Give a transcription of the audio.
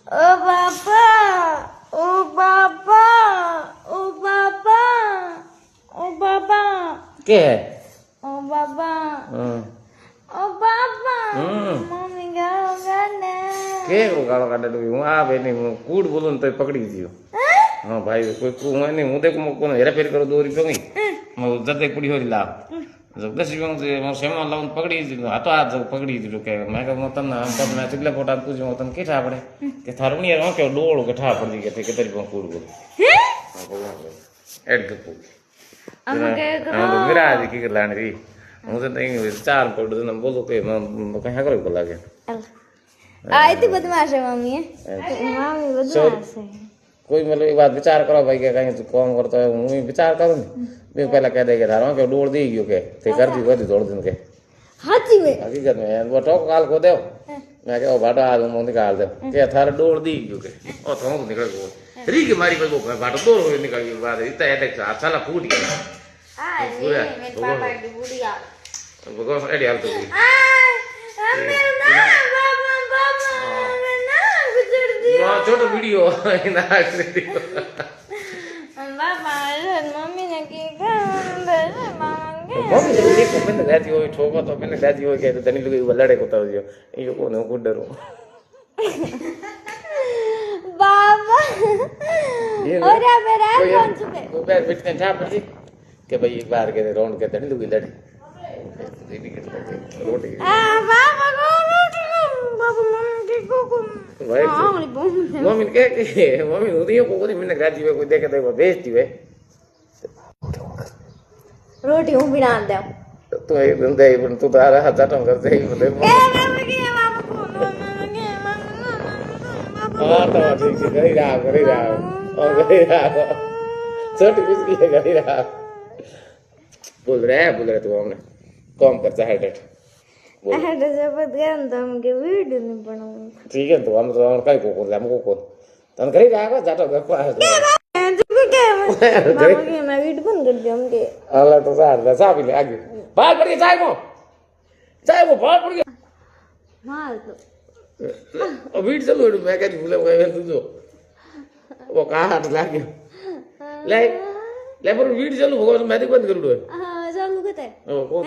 ओ बाबा ओ बाबा ओ बाबा ओ बाबा के ओ बाबा हम्म ओ बाबा मम्मी गालो गाने के गालो काटे तो हूँ आ भाई हूँ कूड़ बोलूँ तो पकड़ी दियो हाँ भाई कोई मैं नहीं हूँ देखो मैं हेरा फेरी करो 2 रुपया नहीं मैं जब पड़ी हो लाभ जब 10 रुपया मैं सेमा लाऊं पकड़ी हाथों हाथ पकड़ी दी के मैं तन मैं चिल्ला फोटा पूछूं तन के ठा पड़े के थारू नहीं यार के डोल के ठा पड़ के के तरी कूड़ बोल एड के मेरा आज की लाने री मुझे नहीं 4 पड़ दे बोलो के मैं कहां करो को लागे आई थी बदमाश है मम्मी मम्मी बदमाश है कोई मतलब एक बात विचार करो भाई के कहीं कौन करता है मैं विचार करूं मैं पहले कह दे के थारो के डोल दी गयो के ते कर दी दौड़ दिन के हाथी में हकीकत में वो टोक काल को दे मैं के ओ भाटा आज मुंह निकाल दे के थार डोल दी गयो के ओ तो निकल गयो री के मारी कोई वो भाटा दौड़ हो निकल गई बात इतना है देख साला फूट गया हां जी मेरे पापा की बुढ़िया वो एडी हाल तो मेरा ना बाबा बाबा ना गुजर दिया छोटो वीडियो ना बाबा मम्मी ने की मम्मी जब देखो मैंने रहती हो ठोको तो मैंने रहती हो के तो तनी लोग लड़े को तो ये को ने को डरो बाबा और या मेरा कौन छुपे वो बैठ बैठ के ठा पड़ जी के भाई एक बार के राउंड के तनी लोग लड़े रोटी बाबा को रोटी बाबा मम्मी को मम्मी के मम्मी उदियो को मैंने रहती हो कोई देखे देखो बेइज्जती है रोटी हूं बिना दे तो ये बंदे पण तू तारा हाथ टंग करते ही बंदे हां तो ठीक है गई रहा और गई रहा छोटी किसकी है गई रहा बोल रहे तू हमने कम करता है डेट बोल ऐसे जब गन तो हम के वीडियो नहीं बनाऊंगा ठीक है तो हम कई को हमको को तन करी रहा जाटो घर को आ मैं वीडियो बंद कर दिया हमके अल्लाह तो साथ भी ले आगे बाहर पड़ गया चाय वो बाहर पड़ गया मार तो वीड चलो मैं क्या भूल गया तू जो वो कहा हाथ ला गया ले पर वीड चलो भगवान मैं बंद कर दो हां चालू करते ओ कौन